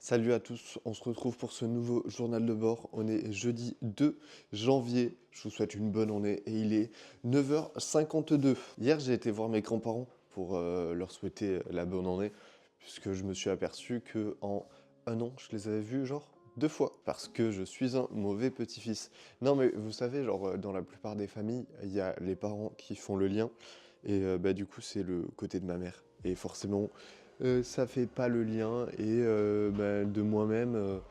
Salut à tous, on se retrouve pour ce nouveau journal de bord. On est jeudi 2 janvier. Je vous souhaite une bonne année et il est 9h52. Hier, j'ai été voir mes grands-parents pour leur souhaiter la bonne année, puisque je me suis aperçu que en un an, je les avais vus genre deux fois, parce que je suis un mauvais petit-fils. Non mais vous savez, genre dans la plupart des familles, il y a les parents qui font le lien, et du coup c'est le côté de ma mère. Et forcément, ça fait pas le lien et de moi-même,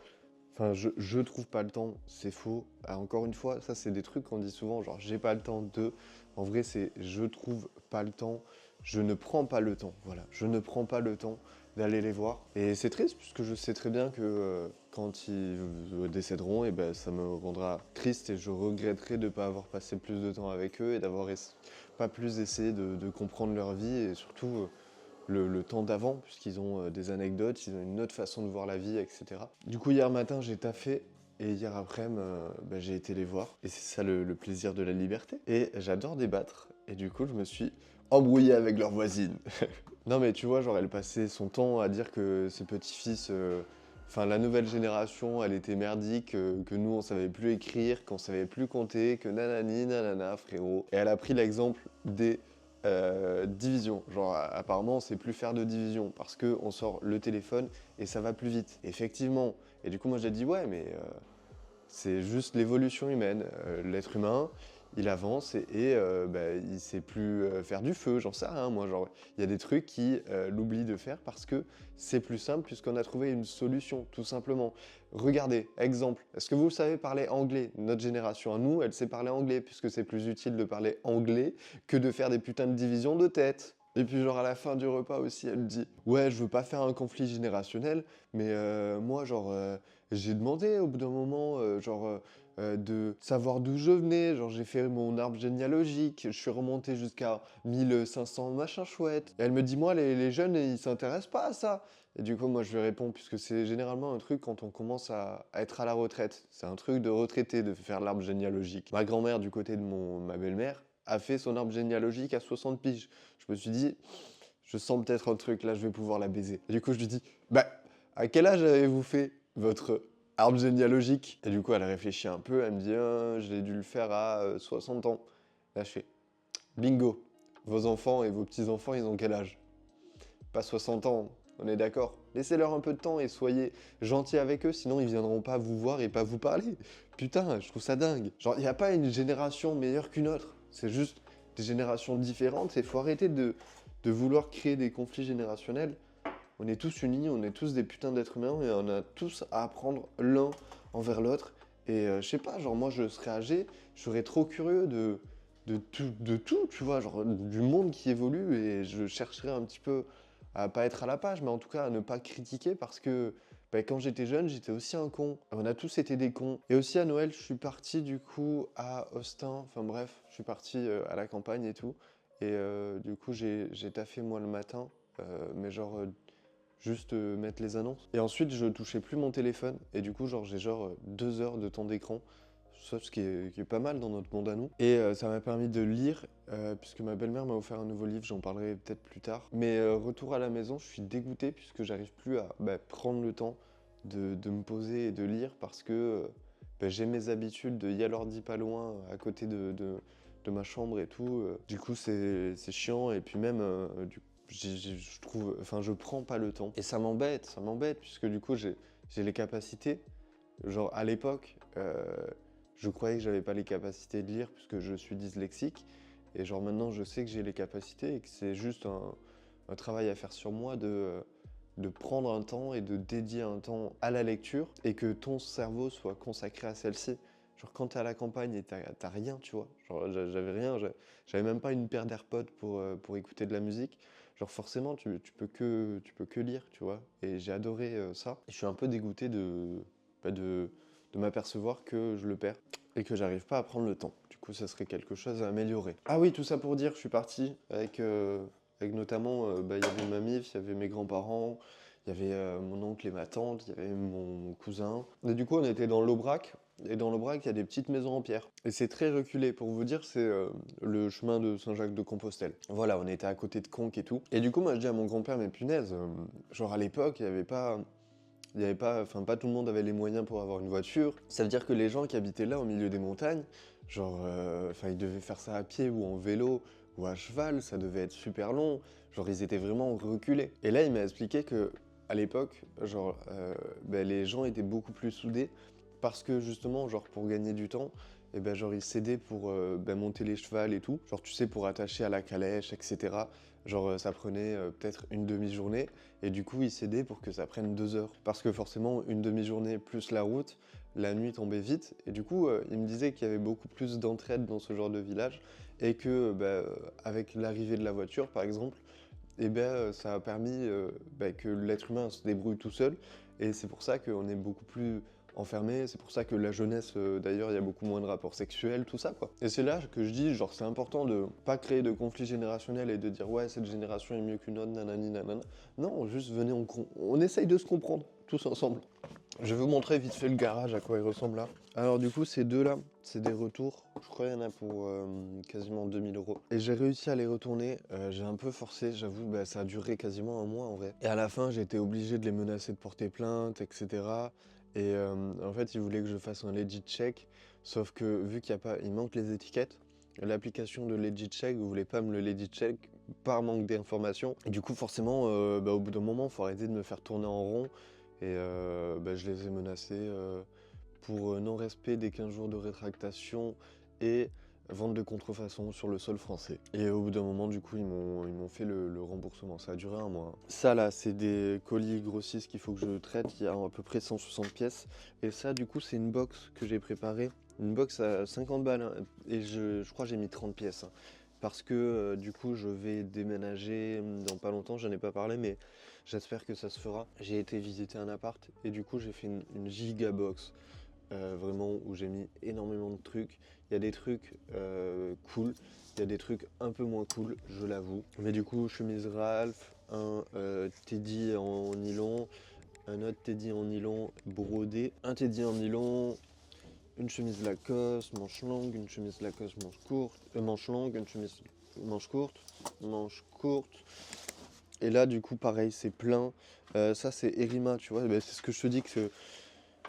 enfin je trouve pas le temps, c'est faux. Ah, encore une fois, ça c'est des trucs qu'on dit souvent, genre j'ai pas le temps de. En vrai c'est je trouve pas le temps, je ne prends pas le temps, voilà. Je ne prends pas le temps d'aller les voir. Et c'est triste puisque je sais très bien que quand ils décéderont, et ben ça me rendra triste et je regretterai de ne pas avoir passé plus de temps avec eux et d'avoir pas plus essayé de comprendre leur vie et surtout le temps d'avant, puisqu'ils ont des anecdotes, ils ont une autre façon de voir la vie, etc. Du coup, hier matin, j'ai taffé. Et hier après-midi, j'ai été les voir. Et c'est ça le plaisir de la liberté. Et j'adore débattre. Et du coup, je me suis embrouillé avec leur voisine. Non, mais tu vois, genre, elle passait son temps à dire que ses petits-fils, enfin, la nouvelle génération, elle était merdique, que nous, on savait plus écrire, qu'on savait plus compter, que nanani, nanana, frérot. Et elle a pris l'exemple des division. Genre, apparemment, on sait plus faire de division parce qu'on sort le téléphone et ça va plus vite. Effectivement. Et du coup, moi, j'ai dit, ouais, mais c'est juste l'évolution humaine. L'être humain, il avance et il sait plus faire du feu, j'en sais rien. Moi, genre, il y a des trucs qui l'oublient de faire parce que c'est plus simple puisqu'on a trouvé une solution, tout simplement. Regardez, exemple, est-ce que vous savez parler anglais? Notre génération à nous, elle sait parler anglais puisque c'est plus utile de parler anglais que de faire des putains de divisions de tête. Et puis genre à la fin du repas aussi, elle dit ouais, je veux pas faire un conflit générationnel, mais moi genre j'ai demandé au bout d'un moment de savoir d'où je venais, genre j'ai fait mon arbre généalogique, je suis remonté jusqu'à 1500 machin chouette. Et elle me dit moi les jeunes ils s'intéressent pas à ça. Et du coup moi je lui réponds puisque c'est généralement un truc quand on commence à être à la retraite, c'est un truc de retraité de faire l'arbre généalogique. Ma grand-mère du côté de ma belle-mère a fait son arbre généalogique à 60 piges. Je me suis dit, je sens peut-être un truc, là, je vais pouvoir la baiser. Et du coup, je lui dis, bah, à quel âge avez-vous fait votre arbre généalogique? Et du coup, elle réfléchit un peu, elle me dit, ah, je l'ai dû le faire à 60 ans. Là, je fais, bingo, vos enfants et vos petits-enfants, ils ont quel âge? Pas 60 ans, on est d'accord. Laissez-leur un peu de temps et soyez gentils avec eux, sinon ils viendront pas vous voir et pas vous parler. Putain, je trouve ça dingue. Genre, il n'y a pas une génération meilleure qu'une autre. C'est juste des générations différentes et faut arrêter de vouloir créer des conflits générationnels. On est tous unis, on est tous des putains d'êtres humains et on a tous à apprendre l'un envers l'autre. Et je sais pas, genre moi je serais âgé, je serais trop curieux de tout, tu vois, genre du monde qui évolue et je chercherais un petit peu à pas être à la page, mais en tout cas à ne pas critiquer parce que quand j'étais jeune, j'étais aussi un con. On a tous été des cons. Et aussi à Noël, je suis parti du coup à Austin, enfin bref, je suis parti à la campagne et tout. Et du coup, j'ai taffé moi le matin, mais genre juste mettre les annonces. Et ensuite, je touchais plus mon téléphone. Et du coup, genre, j'ai genre 2 heures de temps d'écran. Ce qui est pas mal dans notre monde à nous. Et ça m'a permis de lire, puisque ma belle-mère m'a offert un nouveau livre, j'en parlerai peut-être plus tard. Mais retour à la maison, je suis dégoûté puisque j'arrive plus à prendre le temps de me poser et de lire parce que j'ai mes habitudes de y a l'ordi pas loin, à côté de ma chambre et tout. Du coup, c'est chiant. Et puis même, je trouve, enfin, je prends pas le temps. Et ça m'embête, puisque du coup, j'ai les capacités. Genre, à l'époque, je croyais que j'avais pas les capacités de lire, puisque je suis dyslexique. Et genre, maintenant, je sais que j'ai les capacités et que c'est juste un travail à faire sur moi de prendre un temps et de dédier un temps à la lecture et que ton cerveau soit consacré à celle-ci. Genre quand t'es à la campagne et t'as rien, tu vois. Genre j'avais rien, j'avais même pas une paire d'AirPods pour écouter de la musique. Genre forcément tu peux que lire, tu vois. Et j'ai adoré ça. Et je suis un peu dégoûté de m'apercevoir que je le perds et que j'arrive pas à prendre le temps. Du coup ça serait quelque chose à améliorer. Ah oui, tout ça pour dire, je suis parti avec notamment, il y avait ma mif, il y avait mes grands-parents, il y avait mon oncle et ma tante, il y avait mon cousin. Et du coup, on était dans l'Aubrac. Et dans l'Aubrac, il y a des petites maisons en pierre. Et c'est très reculé. Pour vous dire, c'est le chemin de Saint-Jacques-de-Compostelle. Voilà, on était à côté de Conques et tout. Et du coup, moi, je dis à mon grand-père, mais punaise, genre à l'époque, il n'y avait pas Il y avait pas, enfin pas tout le monde avait les moyens pour avoir une voiture. Ça veut dire que les gens qui habitaient là au milieu des montagnes, genre, enfin ils devaient faire ça à pied ou en vélo ou à cheval, ça devait être super long. Genre ils étaient vraiment reculés. Et là il m'a expliqué que à l'époque, genre, ben, les gens étaient beaucoup plus soudés parce que justement, genre pour gagner du temps, et ben genre ils s'aidaient pour ben, monter les chevals et tout. Genre tu sais pour attacher à la calèche, etc. Genre ça prenait peut-être une demi-journée et du coup ils s'aidaient pour que ça prenne 2 heures. Parce que forcément une demi-journée plus la route, la nuit tombait vite et du coup il me disait qu'il y avait beaucoup plus d'entraide dans ce genre de village et que avec l'arrivée de la voiture par exemple, et ben ça a permis que l'être humain se débrouille tout seul et c'est pour ça qu'on est beaucoup plus enfermé, c'est pour ça que la jeunesse d'ailleurs il y a beaucoup moins de rapports sexuels, tout ça quoi. Et c'est là que je dis genre c'est important de pas créer de conflit générationnel et de dire ouais cette génération est mieux qu'une autre, nanani nanana. Non, juste venez on essaye de se comprendre tous ensemble. Je vais vous montrer vite fait le garage, à quoi il ressemble là. Alors du coup, ces deux-là, c'est des retours. Je crois qu'il y en a pour quasiment 2000 €. Et j'ai réussi à les retourner. J'ai un peu forcé, j'avoue, bah, ça a duré quasiment un mois en vrai. Et à la fin, j'ai été obligé de les menacer de porter plainte, etc. Et en fait, ils voulaient que je fasse un legit check. Sauf que vu qu'il y a pas, il manque les étiquettes. L'application de legit check, vous voulez pas me le legit check par manque d'informations. Et du coup, forcément, au bout d'un moment, il faut arrêter de me faire tourner en rond. Et je les ai menacés pour non-respect des 15 jours de rétractation et vente de contrefaçon sur le sol français. Et au bout d'un moment, du coup, ils m'ont fait le remboursement. Ça a duré un mois. Ça, là, c'est des colis grossistes qu'il faut que je traite. Il y a à peu près 160 pièces. Et ça, du coup, c'est une box que j'ai préparée. Une box à 50 balles. Hein. Et je crois que j'ai mis 30 pièces. Hein. Parce que du coup je vais déménager dans pas longtemps, j'en ai pas parlé mais j'espère que ça se fera. J'ai été visiter un appart et du coup j'ai fait une giga box vraiment où j'ai mis énormément de trucs. Il y a des trucs cool, il y a des trucs un peu moins cool, je l'avoue. Mais du coup chemise Ralph, un teddy en nylon, un autre teddy en nylon brodé, un teddy en nylon, une chemise Lacoste, manche longue, une chemise Lacoste, manche longue, une chemise manche courte. Et là, du coup, pareil, c'est plein. Ça, c'est Erima, tu vois. Ben, c'est ce que je te dis que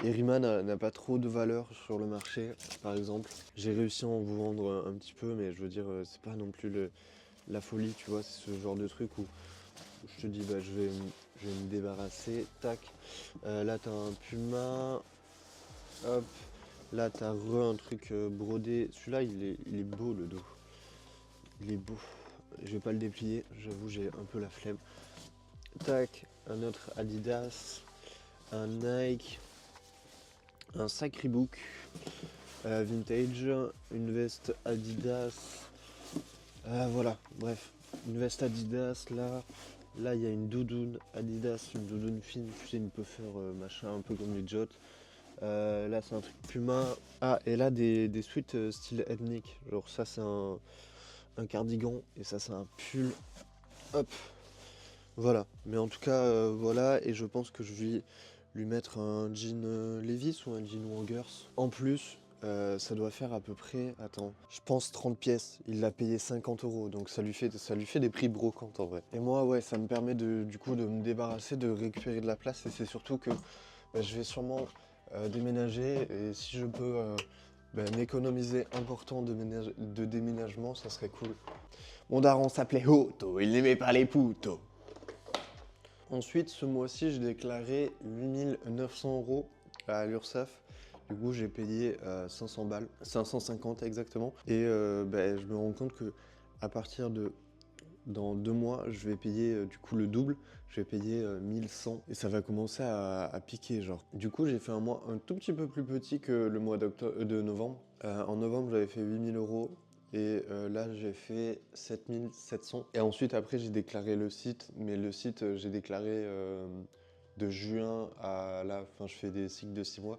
Erima n'a pas trop de valeur sur le marché, par exemple. J'ai réussi à en vous vendre un petit peu, mais je veux dire, c'est pas non plus la folie, tu vois. C'est ce genre de truc où je te dis, bah, je vais me débarrasser. Tac. Là, t'as un Puma. Hop. Là, t'as un truc brodé. Celui-là, il est beau, le dos. Il est beau. Je vais pas le déplier, j'avoue, j'ai un peu la flemme. Tac, un autre Adidas, un Nike, un sac Reebok vintage, une veste Adidas. Voilà, bref, une veste Adidas là. Là, il y a une doudoune Adidas, une doudoune fine, tu sais, une puffer machin, un peu comme les Jots. Là, c'est un truc Puma. Ah, et là, des sweats style ethnique. Genre, ça, c'est un cardigan et ça, c'est un pull. Hop, voilà. Mais en tout cas, voilà. Et je pense que je vais lui mettre un jean Levi's ou un jean Wangers. En plus, ça doit faire à peu près, attends, je pense 30 pièces. Il l'a payé 50 €. Donc ça lui fait des prix brocantes en vrai. Et moi, ouais, ça me permet du coup de me débarrasser, de récupérer de la place. Et c'est surtout que je vais sûrement déménager. Et si je peux m'économiser important de déménagement, ça serait cool. Mon daron s'appelait Otto, il n'aimait pas les poutos. Ensuite, ce mois-ci, j'ai déclaré 8900 € à l'URSSAF. Du coup, j'ai payé 500 balles, 550 exactement. Et je me rends compte que à partir de dans 2 mois, je vais payer du coup le double. Je vais payer 1100 et ça va commencer à piquer genre. Du coup, j'ai fait un mois un tout petit peu plus petit que le mois de novembre. En novembre, j'avais fait 8000 € et là, j'ai fait 7700. Et ensuite, après, j'ai déclaré le site, mais le site, j'ai déclaré de juin à là. Enfin, je fais des cycles de 6 mois.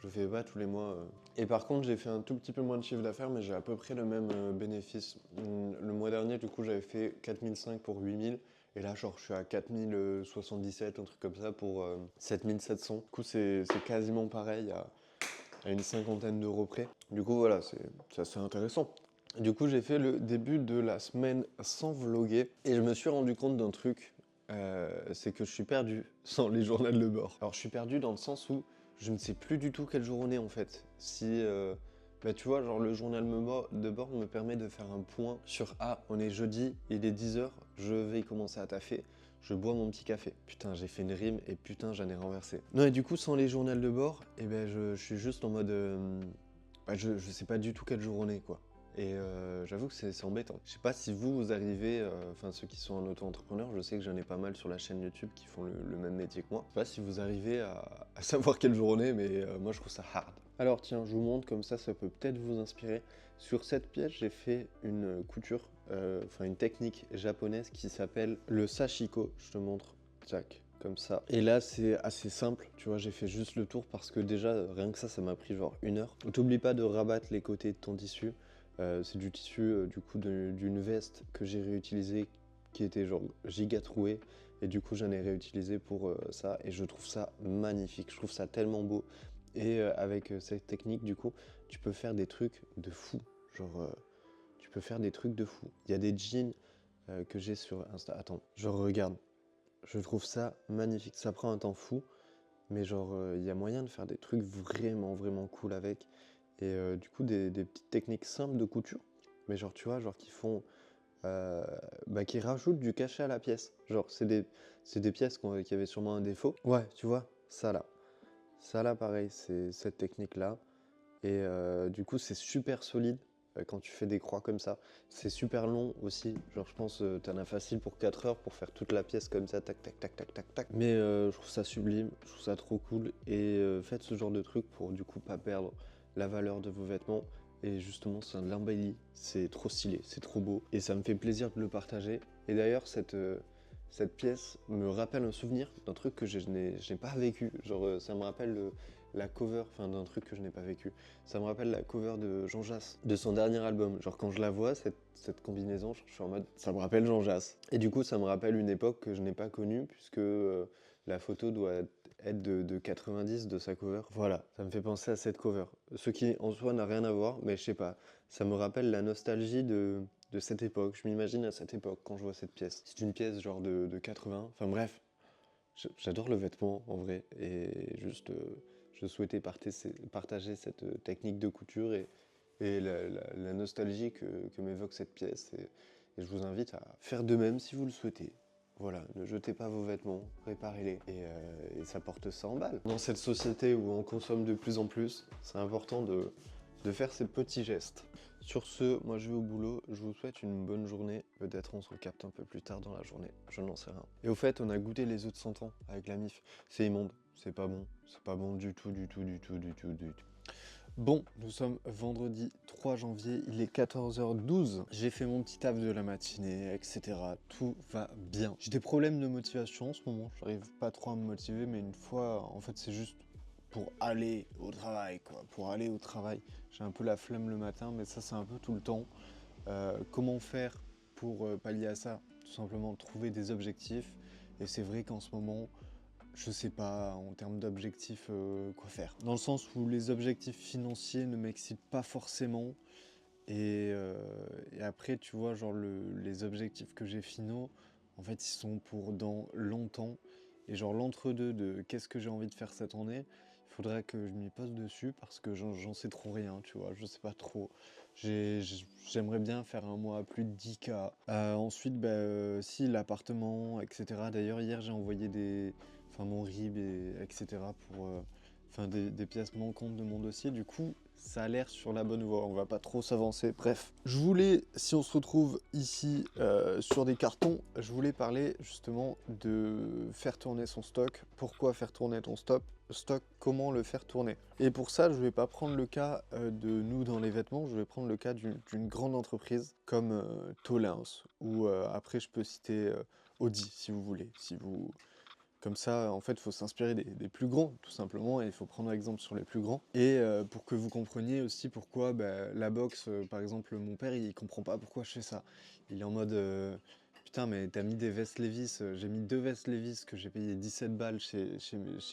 Je le fais pas tous les mois. Et par contre, j'ai fait un tout petit peu moins de chiffre d'affaires, mais j'ai à peu près le même bénéfice. Le mois dernier, du coup, j'avais fait 4005 pour 8000. Et là, genre, je suis à 4077, un truc comme ça, pour 7700. Du coup, c'est quasiment pareil à une cinquantaine d'euros près. Du coup, voilà, c'est assez intéressant. Du coup, j'ai fait le début de la semaine sans vloguer. Et je me suis rendu compte d'un truc c'est que je suis perdu sans les journaux de bord. Alors je suis perdu dans le sens où je ne sais plus du tout quel jour on est en fait. Si, bah tu vois, genre le journal de bord me permet de faire un point sur ah, on est jeudi, il est 10 h, je vais commencer à taffer, je bois mon petit café. Putain, j'ai fait une rime et putain, j'en ai renversé. Non, et du coup, sans les journaux de bord, et ben je suis juste en mode, bah, je sais pas du tout quel jour on est quoi. Et j'avoue que c'est embêtant. Je sais pas si vous arrivez, enfin ceux qui sont en auto-entrepreneur, je sais que j'en ai pas mal sur la chaîne YouTube qui font le même métier que moi. Je sais pas si vous arrivez à savoir quel jour on est, mais moi je trouve ça hard. Alors tiens, je vous montre comme ça peut peut-être vous inspirer. Sur cette pièce, j'ai fait une couture, enfin une technique japonaise qui s'appelle le sashiko. Je te montre, tac, comme ça. Et là, c'est assez simple, tu vois, j'ai fait juste le tour parce que déjà, rien que ça m'a pris genre 1 heure. T'oublie pas de rabattre les côtés de ton tissu. C'est du tissu du coup d'une veste que j'ai réutilisé qui était genre giga trouée et du coup j'en ai réutilisé pour ça et je trouve ça magnifique, je trouve ça tellement beau et avec cette technique du coup tu peux faire des trucs de fou, genre tu peux faire des trucs de fou. Il y a des jeans que j'ai sur Insta, attends, je regarde, je trouve ça magnifique, ça prend un temps fou mais genre il y a moyen de faire des trucs vraiment cool avec. Et du coup, des petites techniques simples de couture, mais genre, tu vois, genre qui font, bah, qui rajoutent du cachet à la pièce. Genre, c'est des pièces qui avaient sûrement un défaut. Ouais, tu vois, ça là. Ça là, pareil, c'est cette technique-là. Et du coup, c'est super solide quand tu fais des croix comme ça. C'est super long aussi. Genre, je pense t'en as facile pour 4 heures pour faire toute la pièce comme ça, tac, tac, tac, tac, tac, tac. Mais je trouve ça sublime, je trouve ça trop cool. Et faites ce genre de truc pour du coup pas perdre la valeur de vos vêtements. Et justement, c'est un l'embellit. C'est trop stylé, c'est trop beau. Et ça me fait plaisir de le partager. Et d'ailleurs, cette pièce me rappelle un souvenir d'un truc que je n'ai pas vécu. Genre, ça me rappelle la cover, enfin d'un truc que je n'ai pas vécu. Ça me rappelle la cover de Jean Jass, de son dernier album. Genre quand je la vois, cette combinaison, je suis en mode, ça me rappelle Jean Jass. Et du coup, ça me rappelle une époque que je n'ai pas connue, puisque la photo doit être de 90 de sa cover. Voilà, ça me fait penser à cette cover. Ce qui en soi n'a rien à voir, mais je sais pas, ça me rappelle la nostalgie de cette époque. Je m'imagine à cette époque quand je vois cette pièce. C'est une pièce genre de 80, enfin bref. J'adore le vêtement en vrai et juste je souhaitais partager cette technique de couture et la nostalgie que m'évoque cette pièce et je vous invite à faire de même si vous le souhaitez. Voilà, ne jetez pas vos vêtements, réparez-les et ça porte ça en balle. Dans cette société où on consomme de plus en plus, c'est important de faire ces petits gestes. Sur ce, moi je vais au boulot, je vous souhaite une bonne journée, peut-être on se recapte un peu plus tard dans la journée, je n'en sais rien. Et au fait, on a goûté les œufs de 100 ans avec la MIF, c'est immonde, c'est pas bon du tout. Bon, nous sommes vendredi 3 janvier, il est 14h12. J'ai fait mon petit taf de la matinée, etc. Tout va bien. J'ai des problèmes de motivation en ce moment, j'arrive pas trop à me motiver, mais une fois, en fait, c'est juste pour aller au travail, quoi. Pour aller au travail. J'ai un peu la flemme le matin, mais ça, c'est un peu tout le temps. Comment faire pour pallier à ça? Tout simplement trouver des objectifs. Et c'est vrai qu'en ce moment, je sais pas en termes d'objectifs quoi faire. Dans le sens où les objectifs financiers ne m'excitent pas forcément. Et après, tu vois, genre les objectifs que j'ai finaux, en fait, ils sont pour dans longtemps. Et genre l'entre-deux de qu'est-ce que j'ai envie de faire cette année, il faudrait que je m'y pose dessus parce que j'en sais trop rien, tu vois, je sais pas trop. J'aimerais bien faire un mois à plus de 10K. Ensuite, bah, si l'appartement, etc. D'ailleurs, hier, j'ai envoyé mon RIB, etc. pour des pièces manquantes de mon dossier. Du coup, ça a l'air sur la bonne voie, on va pas trop s'avancer. Bref, je voulais, si on se retrouve ici sur des cartons, je voulais parler justement de faire tourner son stock. Pourquoi faire tourner ton stock, comment le faire tourner. Et pour ça, je vais pas prendre le cas de nous dans les vêtements, je vais prendre le cas d'une grande entreprise comme Tolins, ou après je peux citer Audi si vous voulez, si vous... Comme ça, en fait, il faut s'inspirer des plus grands, tout simplement, et il faut prendre exemple sur les plus grands. Et pour que vous compreniez aussi pourquoi bah, la boxe, par exemple, mon père, il comprend pas pourquoi je fais ça. Il est en mode, putain, mais t'as mis des vestes Levi's, j'ai mis 2 vestes Levi's que j'ai payé 17 balles chez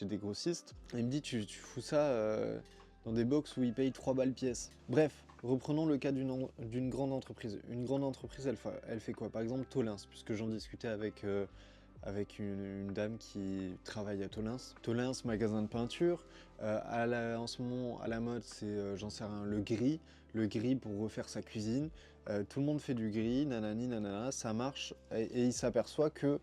des grossistes. Et il me dit, tu fous ça dans des box où ils payent 3 balles pièce. Bref, reprenons le cas d'une grande entreprise. Une grande entreprise, elle fait quoi? Par exemple, Tolins, puisque j'en discutais avec une dame qui travaille à Tolins. Tolins, magasin de peinture. En ce moment, à la mode, c'est, j'en sais rien, le gris. Le gris pour refaire sa cuisine. Tout le monde fait du gris, nanani, nanana, ça marche. Et il s'aperçoit que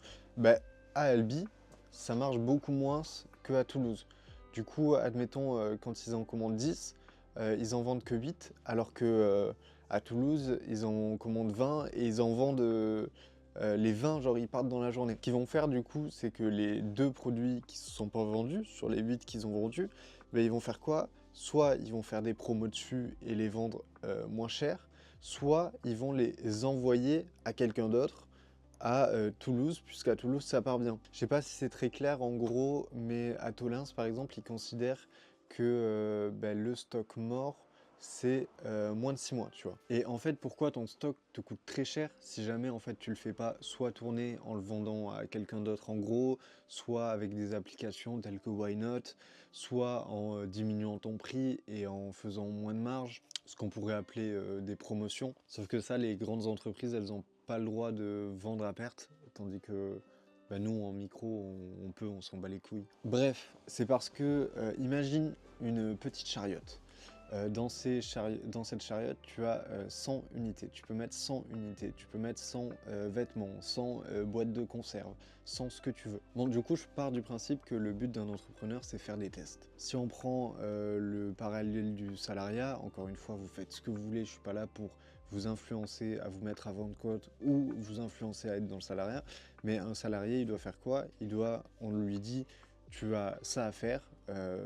à Albi, ça marche beaucoup moins qu'à Toulouse. Du coup, admettons, quand ils en commandent 10, ils en vendent que 8, alors que à Toulouse, ils en commandent 20 et ils en vendent les 20, genre ils partent dans la journée. Ce qu'ils vont faire du coup, c'est que les 2 produits qui ne se sont pas vendus, sur les 8 qu'ils ont vendus, ils vont faire quoi? Soit ils vont faire des promos dessus et les vendre moins cher, soit ils vont les envoyer à quelqu'un d'autre à Toulouse, puisqu'à Toulouse ça part bien. Je sais pas si c'est très clair en gros, mais à Tolins par exemple, ils considèrent que le stock mort c'est moins de 6 mois, tu vois. Et en fait, pourquoi ton stock te coûte très cher si jamais en fait tu le fais pas soit tourner en le vendant à quelqu'un d'autre en gros, soit avec des applications telles que Why Not, soit en diminuant ton prix et en faisant moins de marge, ce qu'on pourrait appeler des promotions. Sauf que ça, les grandes entreprises, elles ont pas le droit de vendre à perte, tandis que nous en micro on s'en bat les couilles. Bref, c'est parce que imagine une petite chariote. Dans cette chariote, tu as 100 unités. Tu peux mettre 100 unités, tu peux mettre 100 vêtements, 100 boîtes de conserve, 100 ce que tu veux. Bon, du coup, je pars du principe que le but d'un entrepreneur, c'est faire des tests. Si on prend le parallèle du salariat, encore une fois, vous faites ce que vous voulez, je suis pas là pour vous influencer à vous mettre à vendre côte ou vous influencer à être dans le salariat, mais un salarié, il doit faire quoi? On lui dit, tu as ça à faire,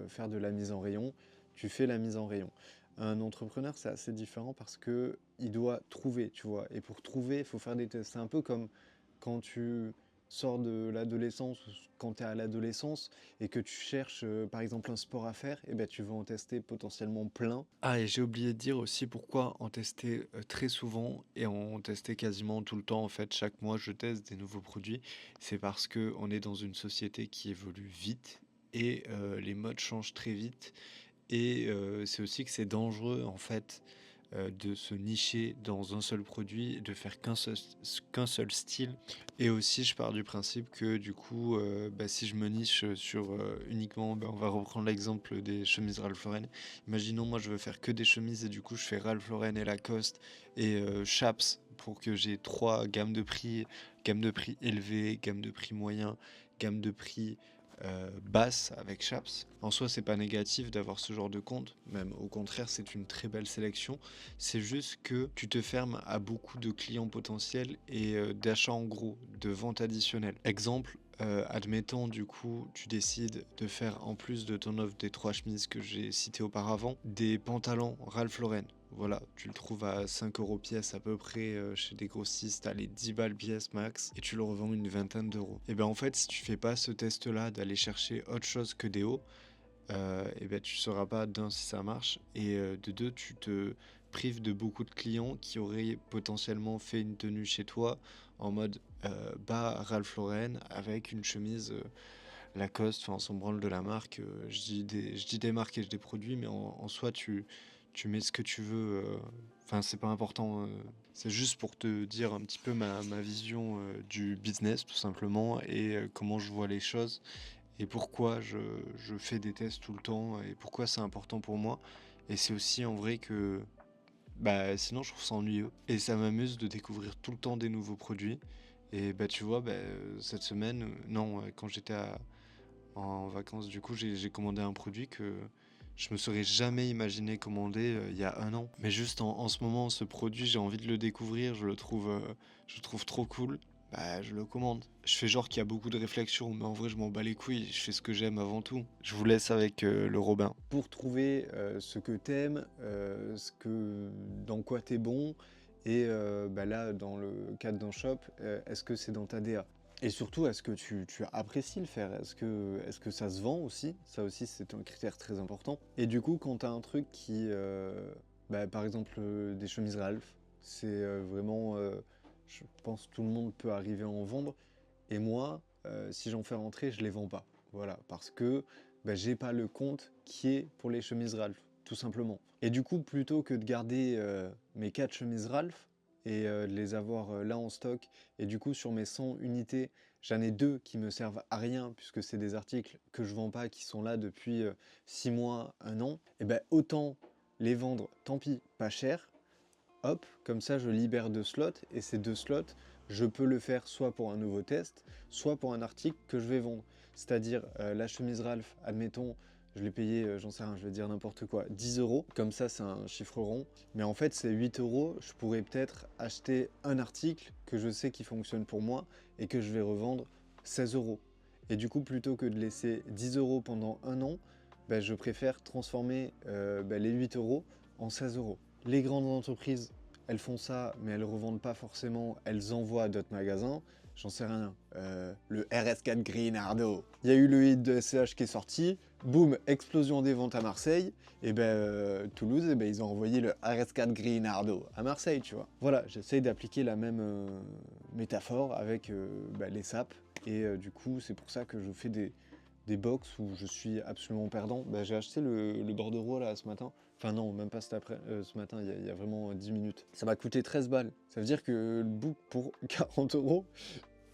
faire de la mise en rayon, tu fais la mise en rayon. Un entrepreneur, c'est assez différent parce que il doit trouver, tu vois. Et pour trouver, il faut faire des tests. C'est un peu comme quand tu sors de l'adolescence ou quand tu es à l'adolescence et que tu cherches par exemple un sport à faire, et ben tu vas en tester potentiellement plein. Ah, et j'ai oublié de dire aussi pourquoi en tester très souvent et en tester quasiment tout le temps. En fait, chaque mois, je teste des nouveaux produits. C'est parce que on est dans une société qui évolue vite et les modes changent très vite. Et c'est aussi que c'est dangereux en fait de se nicher dans un seul produit, de faire qu'un seul style. Et aussi je pars du principe que du coup si je me niche sur uniquement, on va reprendre l'exemple des chemises Ralph Lauren. Imaginons moi je veux faire que des chemises et du coup je fais Ralph Lauren et Lacoste et Chaps pour que j'ai 3 gamme de prix élevée, gamme de prix moyen, gamme de prix basse avec Chaps. En soi, c'est pas négatif d'avoir ce genre de compte, même au contraire, c'est une très belle sélection. C'est juste que tu te fermes à beaucoup de clients potentiels et d'achats en gros, de ventes additionnelles. Exemple, admettons du coup, tu décides de faire en plus de ton offre des 3 chemises que j'ai citées auparavant, des pantalons Ralph Lauren. Voilà, tu le trouves à 5 euros pièce à peu près chez des grossistes, à les 10 balles pièce max, et tu le revends une vingtaine d'euros. Et ben en fait, si tu fais pas ce test-là d'aller chercher autre chose que des hauts, et ben tu sauras pas d'un si ça marche, et de deux, tu te prives de beaucoup de clients qui auraient potentiellement fait une tenue chez toi en mode bas Ralph Lauren avec une chemise Lacoste, enfin on s'en branle de la marque. Je dis des marques et des produits, mais en soi tu mets ce que tu veux. Enfin c'est pas important. C'est juste pour te dire un petit peu ma vision du business tout simplement et comment je vois les choses et pourquoi je fais des tests tout le temps et pourquoi c'est important pour moi. Et c'est aussi en vrai que sinon je trouve ça ennuyeux et ça m'amuse de découvrir tout le temps des nouveaux produits. Et tu vois, cette semaine, non, quand j'étais en vacances, du coup, j'ai commandé un produit que je me serais jamais imaginé commander il y a un an. Mais juste en ce moment, ce produit, j'ai envie de le découvrir, je le trouve trop cool. Je le commande. Je fais genre qu'il y a beaucoup de réflexions, mais en vrai, je m'en bats les couilles. Je fais ce que j'aime avant tout. Je vous laisse avec le Robin. Pour trouver ce que t'aimes, dans quoi t'es bon, et là, dans le cadre d'un shop, est-ce que c'est dans ta DA? Et surtout, est-ce que tu apprécies le faire? Est-ce que ça se vend aussi? Ça aussi, c'est un critère très important. Et du coup, quand tu as un truc qui, par exemple, des chemises Ralph, c'est vraiment, je pense, tout le monde peut arriver à en vendre. Et moi, si j'en fais rentrer, je les vends pas. Voilà, parce que j'ai pas le compte qui est pour les chemises Ralph, tout simplement. Et du coup, plutôt que de garder mes 4 chemises Ralph, et de les avoir là en stock. Et du coup, sur mes 100 unités, j'en ai 2 qui me servent à rien, puisque c'est des articles que je vends pas, qui sont là depuis 6 mois, 1 an. Et ben autant les vendre, tant pis, pas cher. Hop, comme ça je libère 2 slots, et ces 2 slots, je peux le faire soit pour un nouveau test, soit pour un article que je vais vendre. C'est-à-dire la chemise Ralph, admettons, je l'ai payé, j'en sais rien, je vais dire n'importe quoi, 10 euros, comme ça c'est un chiffre rond. Mais en fait, c'est 8 euros, je pourrais peut-être acheter un article que je sais qui fonctionne pour moi et que je vais revendre 16 euros. Et du coup, plutôt que de laisser 10 euros pendant 1 an, ben, je préfère transformer ben, les 8 euros en 16 euros. Les grandes entreprises, elles font ça, mais elles ne revendent pas forcément, elles envoient à d'autres magasins. J'en sais rien. Le RS4 Greenardo. Il y a eu le hit de SCH qui est sorti. Boum, explosion des ventes à Marseille. Et ben Toulouse, et ben, ils ont envoyé le RS4 Greenardo à Marseille, tu vois. Voilà, j'essaye d'appliquer la même métaphore avec ben, les sapes. Et du coup, c'est pour ça que je fais des box où je suis absolument perdant. Ben, j'ai acheté le bordereau là ce matin. Enfin non, même pas ce matin, il y a vraiment 10 minutes. Ça m'a coûté 13 balles. Ça veut dire que le book pour 40 euros,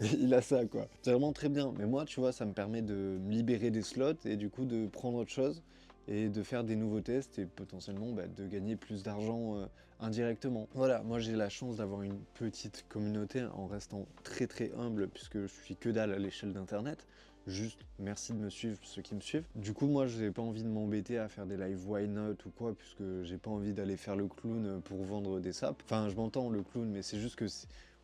il a ça quoi. C'est vraiment très bien. Mais moi, tu vois, ça me permet de me libérer des slots et du coup de prendre autre chose et de faire des nouveaux tests et potentiellement bah, de gagner plus d'argent indirectement. Voilà, moi j'ai la chance d'avoir une petite communauté en restant très très humble puisque je suis que dalle à l'échelle d'internet. Juste merci de me suivre ceux qui me suivent. Du coup moi j'ai pas envie de m'embêter à faire des live why not ou quoi puisque j'ai pas envie d'aller faire le clown pour vendre des sapes. Enfin je m'entends le clown mais c'est juste que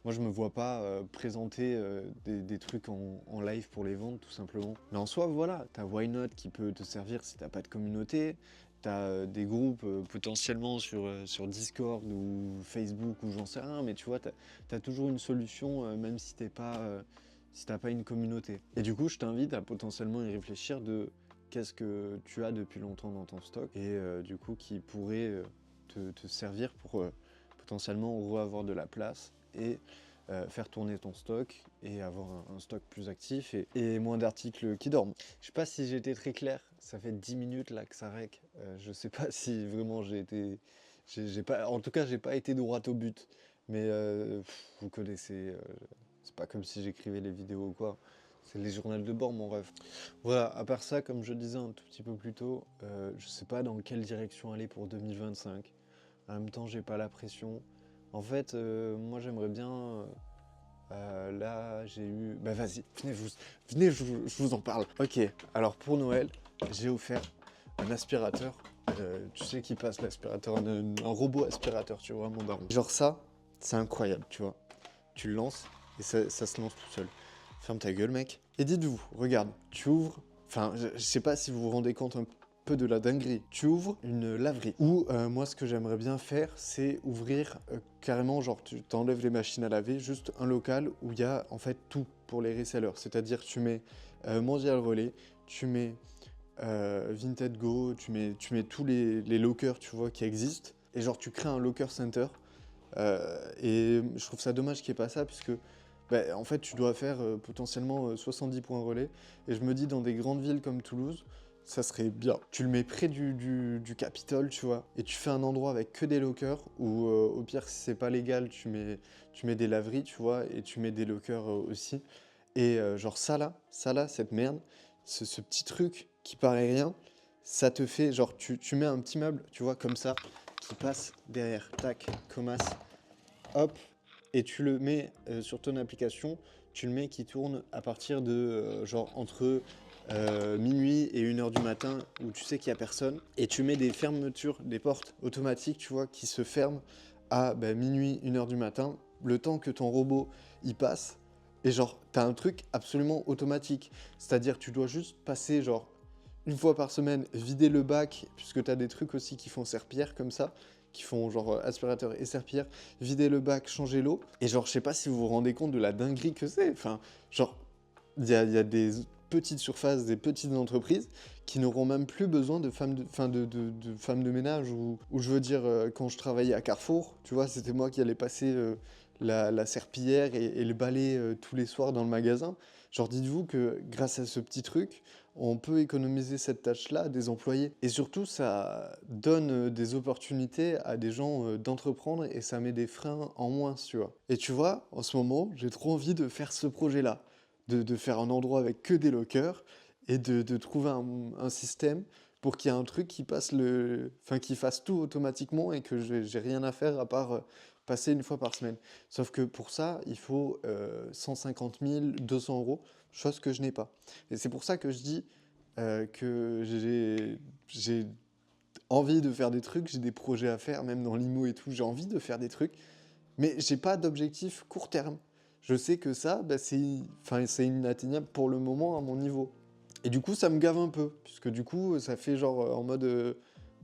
moi je me vois pas présenter des trucs en live pour les vendre tout simplement. Mais en soi voilà, t'as why not qui peut te servir si t'as pas de communauté. T'as des groupes potentiellement sur Discord ou Facebook ou j'en sais rien, mais tu vois, t'as toujours une solution même si si t'as pas une communauté. Et du coup, je t'invite à potentiellement y réfléchir de qu'est-ce que tu as depuis longtemps dans ton stock et du coup qui pourrait te servir pour potentiellement avoir de la place et faire tourner ton stock et avoir un stock plus actif et moins d'articles qui dorment. Je sais pas si j'ai été très clair, ça fait 10 minutes là que ça rec. Je sais pas si vraiment j'ai été... j'ai pas, en tout cas, j'ai pas été droit au but. Mais vous connaissez, c'est pas comme si j'écrivais les vidéos ou quoi. C'est les journaux de bord, mon rêve. Voilà, à part ça, comme je disais un tout petit peu plus tôt, je sais pas dans quelle direction aller pour 2025. En même temps, j'ai pas la pression. En fait, moi j'aimerais bien. Là, j'ai eu. Bah vas-y, venez, je vous en parle. Ok, alors pour Noël, j'ai offert un aspirateur. Tu sais qui passe l'aspirateur, un robot aspirateur, tu vois, mon daron. Genre ça, c'est incroyable, tu vois. Tu le lances et ça se lance tout seul. Ferme ta gueule, mec. Et dites-vous, regarde, tu ouvres. Enfin, je sais pas si vous vous rendez compte un peu de la dinguerie. Tu ouvres une laverie. Ou moi, ce que j'aimerais bien faire, c'est ouvrir carrément, genre, tu t'enlèves les machines à laver, juste un local où il y a en fait tout pour les resellers. C'est-à-dire, tu mets Mondial Relais, tu mets Vinted Go, tu mets tous les lockers, tu vois, qui existent. Et genre, tu crées un locker center. Et je trouve ça dommage qu'il n'y ait pas ça, puisque bah, en fait, tu dois faire potentiellement 70 points relais. Et je me dis, dans des grandes villes comme Toulouse, ça serait bien. Tu le mets près du Capitole, tu vois, et tu fais un endroit avec que des lockers, ou au pire, si c'est pas légal, tu mets des laveries, tu vois, et tu mets des lockers aussi. Et genre ça là, cette merde, ce petit truc qui paraît rien, ça te fait, genre, tu mets un petit meuble, tu vois, comme ça, qui passe derrière, tac, comme as, hop, et tu le mets sur ton application, tu le mets qui tourne à partir de genre entre minuit et 1h du matin où tu sais qu'il n'y a personne, et tu mets des fermetures, des portes automatiques, tu vois, qui se ferment à minuit, 1h du matin, le temps que ton robot y passe, et genre, t'as un truc absolument automatique, c'est-à-dire tu dois juste passer genre une fois par semaine, vider le bac, puisque tu as des trucs aussi qui font serpillère comme ça, qui font genre aspirateur et serpillère, vider le bac, changer l'eau. Et genre, je sais pas si vous vous rendez compte de la dinguerie que c'est. Enfin, genre, il y a des petites surfaces, des petites entreprises qui n'auront même plus besoin de femmes de femmes de ménage. Ou je veux dire, quand je travaillais à Carrefour, tu vois, c'était moi qui allais passer la serpillière et le balai tous les soirs dans le magasin. Genre, dites-vous que grâce à ce petit truc, on peut économiser cette tâche-là à des employés. Et surtout, ça donne des opportunités à des gens d'entreprendre et ça met des freins en moins, tu vois. Et tu vois, en ce moment, j'ai trop envie de faire ce projet-là, de faire un endroit avec que des lockers et de trouver un système pour qu'il y ait un truc qui passe enfin, qui fasse tout automatiquement et que j'ai rien à faire à part passer une fois par semaine. Sauf que pour ça, il faut 150 000, 200 euros, chose que je n'ai pas. Et c'est pour ça que je dis que j'ai envie de faire des trucs, j'ai des projets à faire, même dans l'IMO et tout, j'ai envie de faire des trucs, mais j'ai pas d'objectif court terme. Je sais que ça, bah, c'est inatteignable pour le moment à mon niveau. Et du coup, ça me gave un peu, puisque du coup, ça fait genre en mode,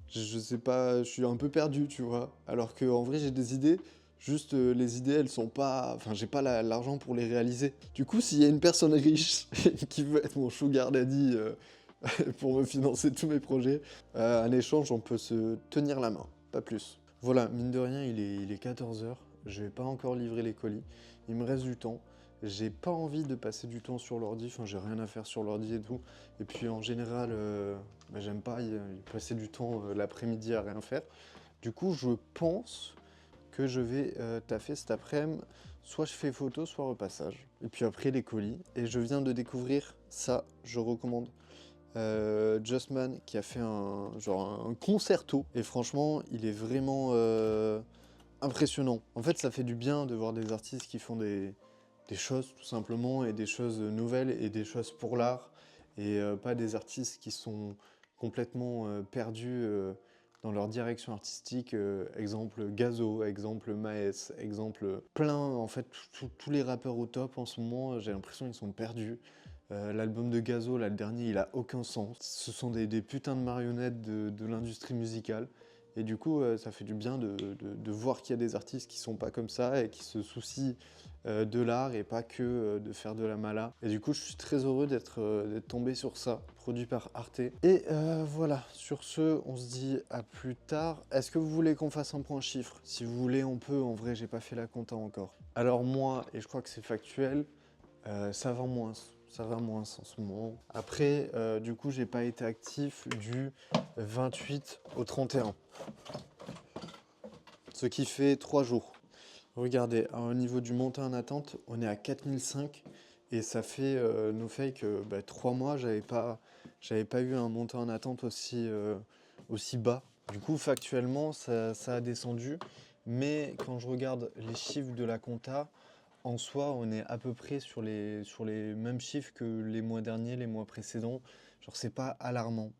je sais pas, je suis un peu perdu, tu vois. Alors qu'en vrai, j'ai des idées, juste les idées, elles sont pas, enfin, j'ai pas l'argent pour les réaliser. Du coup, s'il y a une personne riche qui veut être mon sugar daddy pour me financer tous mes projets, en échange, on peut se tenir la main, pas plus. Voilà, mine de rien, il est 14 h. Je vais pas encore livrer les colis. Il me reste du temps. J'ai pas envie de passer du temps sur l'ordi, enfin j'ai rien à faire sur l'ordi et tout. Et puis en général, bah, j'aime pas passer du temps l'après-midi à rien faire. Du coup, je pense que je vais taffer cet après-midi. Soit je fais photo, soit repassage. Et puis après les colis. Et je viens de découvrir ça, je recommande. Justman qui a fait un concerto. Et franchement, il est vraiment impressionnant. En fait, ça fait du bien de voir des artistes qui font des choses tout simplement, et des choses nouvelles et des choses pour l'art, et pas des artistes qui sont complètement perdus dans leur direction artistique. Exemple Gazo, exemple Maes, exemple plein, en fait, tous les rappeurs au top en ce moment, j'ai l'impression qu'ils sont perdus. L'album de Gazo, là, le dernier, il a aucun sens. Ce sont des putains de marionnettes de l'industrie musicale. Et du coup, ça fait du bien de voir qu'il y a des artistes qui sont pas comme ça et qui se soucient de l'art et pas que de faire de la mala. Et du coup, je suis très heureux d'être tombé sur ça, produit par Arte. Et voilà, sur ce, on se dit à plus tard. Est-ce que vous voulez qu'on fasse un point chiffre? Si vous voulez, on peut. En vrai, j'ai pas fait la compta encore. Alors moi, et je crois que c'est factuel, ça vend moins. Ça va moins en ce moment. Après, du coup, j'ai pas été actif du 28 au 31. Ce qui fait 3 jours. Regardez, au niveau du montant en attente, on est à 4005 et ça fait no fake 3 mois, j'avais pas eu un montant en attente aussi bas. Du coup, factuellement, ça a descendu, mais quand je regarde les chiffres de la compta, en soi, on est à peu près sur les mêmes chiffres que les mois derniers, les mois précédents. Genre, c'est pas alarmant.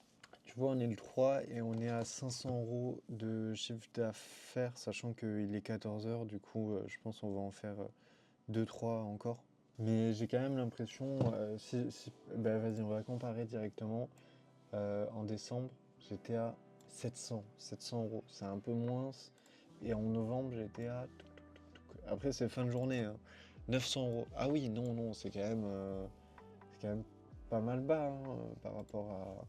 Tu vois, on est le 3 et on est à 500 euros de chiffre d'affaires, sachant qu'il est 14 h. Du coup, je pense qu'on va en faire 2-3 encore. Mais j'ai quand même l'impression, bah vas-y, on va comparer directement. En décembre, j'étais à 700 euros. C'est un peu moins. Et en novembre, j'étais à... Après, c'est fin de journée, hein. 900 euros. Ah oui, non, non, c'est quand même pas mal bas hein, par rapport à...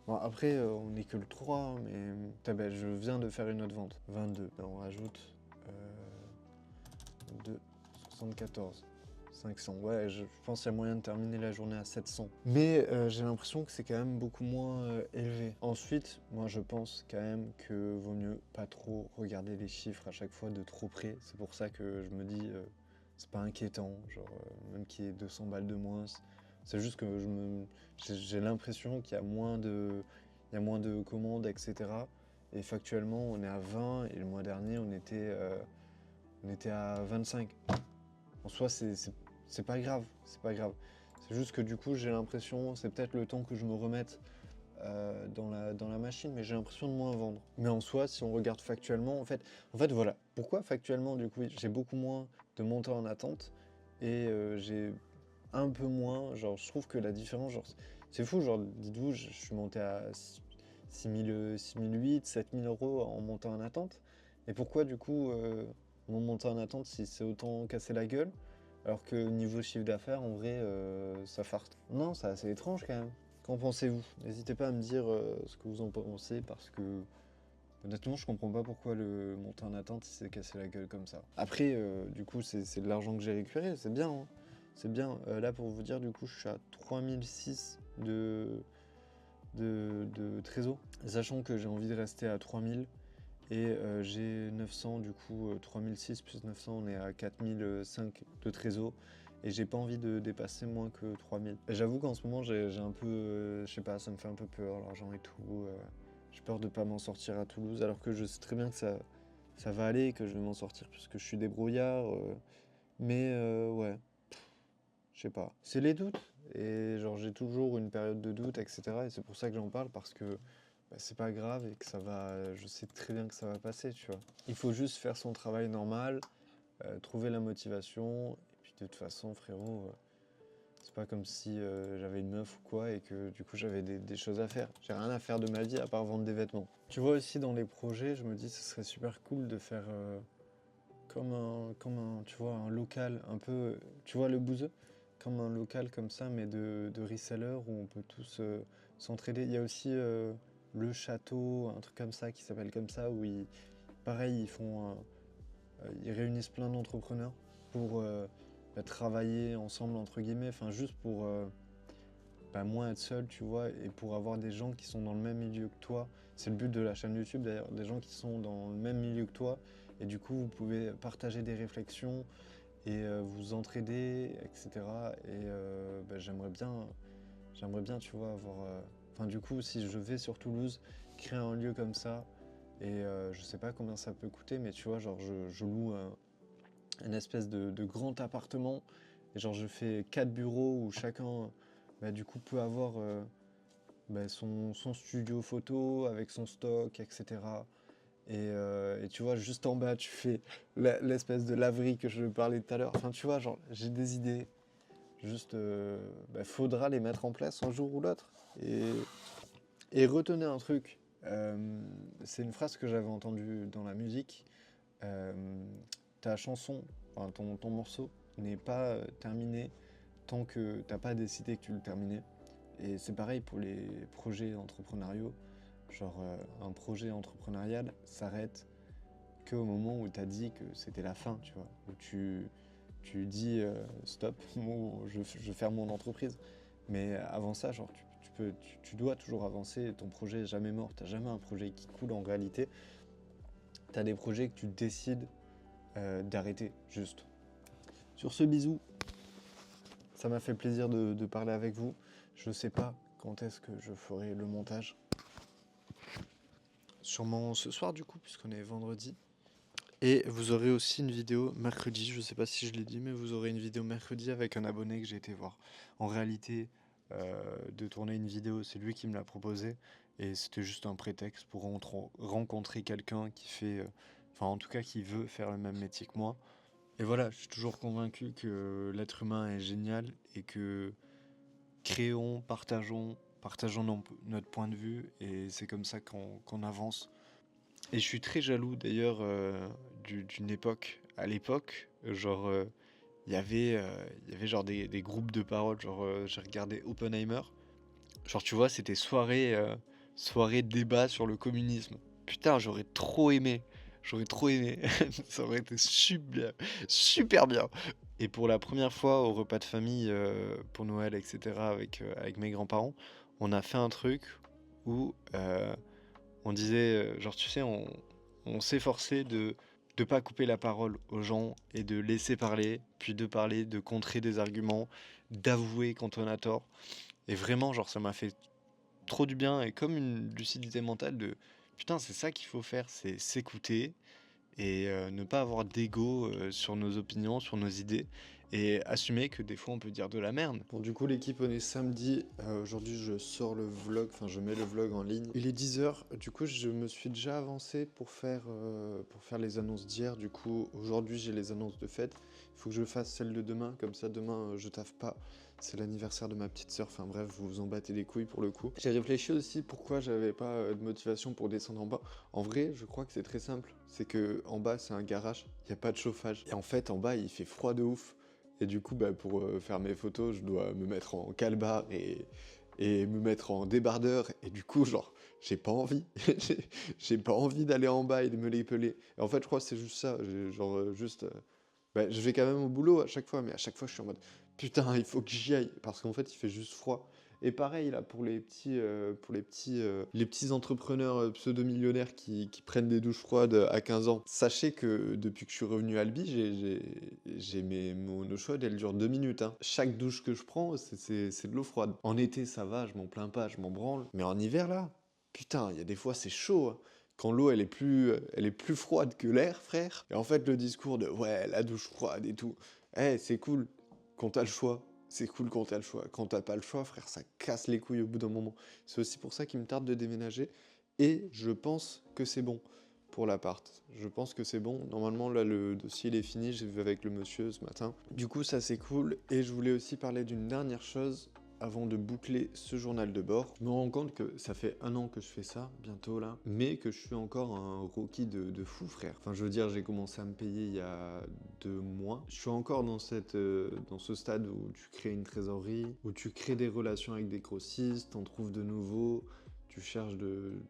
Bon, après, on n'est que le 3, hein, mais je viens de faire une autre vente. 22, ben, on rajoute 2, 74, 500. Ouais, je pense qu'il y a moyen de terminer la journée à 700. Mais j'ai l'impression que c'est quand même beaucoup moins élevé. Ensuite, moi je pense quand même que vaut mieux pas trop regarder les chiffres à chaque fois de trop près. C'est pour ça que je me dis, c'est pas inquiétant, genre même qu'il y ait 200 balles de moins. C'est juste que j'ai l'impression qu'il y a moins de commandes, etc. Et factuellement, on est à 20 et le mois dernier, on était à 25. En soi, c'est pas grave, c'est pas grave. C'est juste que du coup, j'ai l'impression, c'est peut-être le temps que je me remette dans la machine, mais j'ai l'impression de moins vendre. Mais en soi, si on regarde factuellement, en fait voilà. Pourquoi factuellement, du coup, j'ai beaucoup moins de montants en attente et j'ai un peu moins, genre, je trouve que la différence, genre, c'est fou, genre, dites-vous, je suis monté à 6008, 7000 euros en montant en attente. Et pourquoi, du coup, mon montant en attente, si c'est autant casser la gueule, alors que niveau chiffre d'affaires, en vrai, ça farte. Non, c'est assez étrange quand même. Qu'en pensez-vous? N'hésitez pas à me dire ce que vous en pensez, parce que honnêtement, je comprends pas pourquoi le montant en attente s'est cassé la gueule comme ça. Après, du coup, c'est de l'argent que j'ai récupéré, c'est bien, hein. C'est bien. Là, pour vous dire, du coup, je suis à 3006 de trésor, sachant que j'ai envie de rester à 3000 et j'ai 900, du coup 3006 plus 900, on est à 4005 de trésor et j'ai pas envie de dépasser moins que 3000. J'avoue qu'en ce moment j'ai un peu, je sais pas, ça me fait un peu peur, l'argent et tout. J'ai peur de pas m'en sortir à Toulouse alors que je sais très bien que ça va aller, que je vais m'en sortir puisque je suis débrouillard. Mais ouais, je sais pas. C'est les doutes. Et genre j'ai toujours une période de doute, etc. Et c'est pour ça que j'en parle parce que bah, c'est pas grave et que ça va. Je sais très bien que ça va passer, tu vois. Il faut juste faire son travail normal, trouver la motivation. Et puis de toute façon, frérot, c'est pas comme si j'avais une meuf ou quoi et que du coup j'avais des choses à faire. J'ai rien à faire de ma vie à part vendre des vêtements. Tu vois aussi dans les projets, je me dis ce serait super cool de faire tu vois, un local un peu, tu vois le bouseux, comme un local comme ça, mais de resellers où on peut tous s'entraider. Il y a aussi le château, un truc comme ça qui s'appelle comme ça, où pareil, ils réunissent plein d'entrepreneurs pour bah, travailler ensemble entre guillemets, enfin juste pour bah, moins être seul, tu vois, et pour avoir des gens qui sont dans le même milieu que toi. C'est le but de la chaîne YouTube d'ailleurs, des gens qui sont dans le même milieu que toi, et du coup vous pouvez partager des réflexions et vous entraider, etc. Et bah, j'aimerais bien, tu vois, avoir. Enfin, du coup, si je vais sur Toulouse, créer un lieu comme ça, et je sais pas combien ça peut coûter, mais tu vois, genre je loue une espèce de grand appartement. Et genre, je fais 4 bureaux où chacun, bah, du coup, peut avoir bah, son studio photo avec son stock, etc. Et tu vois, juste en bas, tu fais l'espèce de laverie que je parlais tout à l'heure. Enfin, tu vois, genre, j'ai des idées. Juste, bah, faudra les mettre en place un jour ou l'autre. Et retenez un truc. C'est une phrase que j'avais entendue dans la musique. Euh, Ta chanson, enfin ton morceau n'est pas terminé tant que t'as pas décidé que tu le terminais. Et c'est pareil pour les projets entrepreneuriaux. Genre un projet entrepreneurial s'arrête qu'au moment où tu as dit que c'était la fin, tu vois. Où tu dis stop, je ferme mon entreprise. Mais avant ça, genre, tu dois toujours avancer. Ton projet est jamais mort. T'as jamais un projet qui coule en réalité. Tu as des projets que tu décides d'arrêter, juste. Sur ce, bisou. Ça m'a fait plaisir de parler avec vous. Je sais pas quand est-ce que je ferai le montage. Sûrement ce soir, du coup, puisqu'on est vendredi. Et vous aurez aussi une vidéo mercredi, je sais pas si je l'ai dit, mais vous aurez une vidéo mercredi avec un abonné que j'ai été voir. En réalité, de tourner une vidéo, c'est lui qui me l'a proposé, et c'était juste un prétexte pour rencontrer quelqu'un qui fait, enfin en tout cas qui veut faire le même métier que moi. Et voilà, je suis toujours convaincu que l'être humain est génial et que partageons notre point de vue, et c'est comme ça qu'on avance. Et je suis très jaloux d'ailleurs d'une époque. À l'époque, genre, il y avait genre des groupes de parole. Genre, j'ai regardé Oppenheimer. Genre, tu vois, c'était soirée débat sur le communisme. Putain, j'aurais trop aimé. J'aurais trop aimé. Ça aurait été super bien. Et pour la première fois au repas de famille, pour Noël, etc., avec mes grands-parents, on a fait un truc où on disait, genre, tu sais, on s'efforçait de pas couper la parole aux gens et de laisser parler, puis de parler, de contrer des arguments, d'avouer quand on a tort. Et vraiment, genre, ça m'a fait trop du bien et comme une lucidité mentale de putain, c'est ça qu'il faut faire, c'est s'écouter et ne pas avoir d'ego sur nos opinions, sur nos idées et assumer que des fois on peut dire de la merde. Bon, du coup, l'équipe, on est samedi. Aujourd'hui, je sors le vlog, enfin, je mets le vlog en ligne. Il est 10h. Du coup, je me suis déjà avancé pour faire les annonces d'hier. Du coup, aujourd'hui, j'ai les annonces de fête. Il faut que je fasse celle de demain. Comme ça, demain, je taffe pas. C'est l'anniversaire de ma petite sœur. Enfin, bref, vous vous en battez les couilles pour le coup. J'ai réfléchi aussi pourquoi j'avais pas de motivation pour descendre en bas. En vrai, je crois que c'est très simple. C'est que en bas, c'est un garage. Il n'y a pas de chauffage. Et en fait, en bas, il fait froid de ouf. Et du coup, bah, pour faire mes photos, je dois me mettre en calbar et me mettre en débardeur. Et du coup, genre, j'ai pas envie. J'ai pas envie d'aller en bas et de me les peler. Et en fait, je crois que c'est juste ça. Genre, juste. Bah, je vais quand même au boulot à chaque fois, mais à chaque fois, je suis en mode putain, il faut que j'y aille. Parce qu'en fait, il fait juste froid. Et pareil là pour les petits entrepreneurs pseudo-millionnaires qui prennent des douches froides à 15 ans. Sachez que depuis que je suis revenu à Albi, mon eau chaude, elle dure 2 minutes, hein. Chaque douche que je prends, c'est de l'eau froide. En été, ça va, je m'en plains pas, je m'en branle. Mais en hiver là, putain, il y a des fois c'est chaud, hein. Quand l'eau elle est plus froide que l'air, frère. Et en fait, le discours de ouais, la douche froide et tout, c'est cool quand t'as le choix. C'est cool quand t'as le choix. Quand t'as pas le choix, frère, ça casse les couilles au bout d'un moment. C'est aussi pour ça qu'il me tarde de déménager. Et je pense que c'est bon pour l'appart. Je pense que c'est bon. Normalement, là, le dossier il est fini. J'ai vu avec le monsieur ce matin. Du coup, ça c'est cool. Et je voulais aussi parler d'une dernière chose avant de boucler ce journal de bord. Je me rends compte que ça fait 1 an que je fais ça, bientôt là, mais que je suis encore un rookie de fou, frère. Enfin, je veux dire, j'ai commencé à me payer il y a 2 mois. Je suis encore dans ce stade où tu crées une trésorerie, où tu crées des relations avec des grossistes, t'en trouves de nouveaux, tu cherches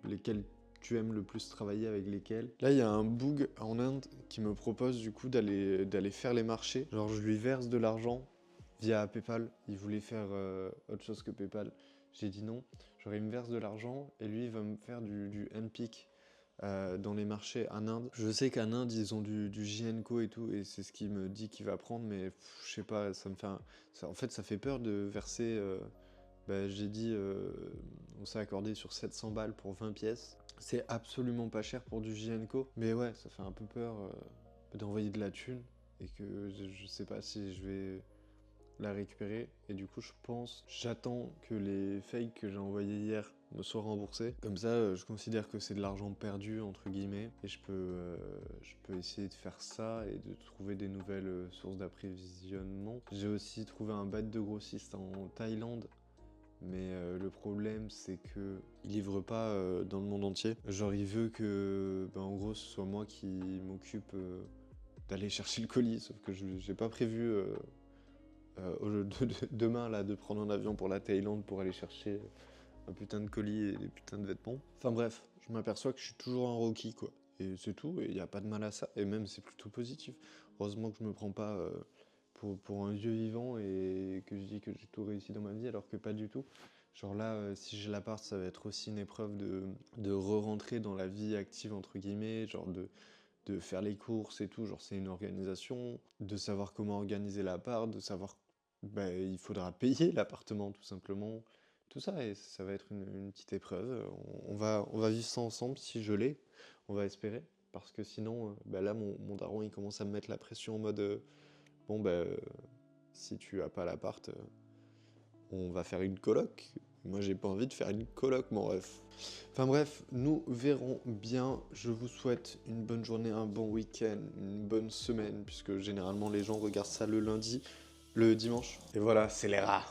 lesquels tu aimes le plus travailler avec lesquels. Là, il y a un boug en Inde qui me propose du coup d'aller faire les marchés. Genre, je lui verse de l'argent via PayPal. Il voulait faire autre chose que PayPal. J'ai dit non. Genre, il me verse de l'argent et lui, il va me faire du handpick dans les marchés en Inde. Je sais qu'en Inde, ils ont du JNCO et tout, et c'est ce qu'il me dit qu'il va prendre, mais je sais pas, ça me fait en fait, ça fait peur de verser. J'ai dit, on s'est accordé sur 700 balles pour 20 pièces. C'est absolument pas cher pour du JNCO, mais ouais, ça fait un peu peur d'envoyer de la thune et que je sais pas si je vais la récupérer. Et du coup, j'attends que les fakes que j'ai envoyés hier me soient remboursés. Comme ça, je considère que c'est de l'argent perdu, entre guillemets, et je peux essayer de faire ça et de trouver des nouvelles sources d'approvisionnement. J'ai aussi trouvé un bac de grossiste en Thaïlande. Mais le problème, c'est que il livre pas dans le monde entier. Genre, il veut que, en gros, ce soit moi qui m'occupe d'aller chercher le colis. Sauf que j'ai pas prévu demain là de prendre un avion pour la Thaïlande pour aller chercher un putain de colis et des putains de vêtements. Enfin bref, je m'aperçois que je suis toujours un rookie, quoi. Et c'est tout, et il n'y a pas de mal à ça. Et même, c'est plutôt positif. Heureusement que je me prends pas pour un vieux vivant et que je dis que j'ai tout réussi dans ma vie, alors que pas du tout. Genre là, si j'ai l'appart, ça va être aussi une épreuve de re-rentrer dans la vie active, entre guillemets, genre de faire les courses et tout, genre c'est une organisation, de savoir comment organiser l'appart, de savoir il faudra payer l'appartement tout simplement, tout ça, et ça va être une petite épreuve. On va vivre ça ensemble si je l'ai, on va espérer, parce que sinon, là mon daron il commence à me mettre la pression en mode bon si tu as pas l'appart, on va faire une coloc. Moi, j'ai pas envie de faire une coloc, mon ref. Enfin bref, nous verrons bien. Je vous souhaite une bonne journée, un bon week-end, une bonne semaine, puisque généralement les gens regardent ça le lundi, le dimanche. Et voilà, c'est les rats.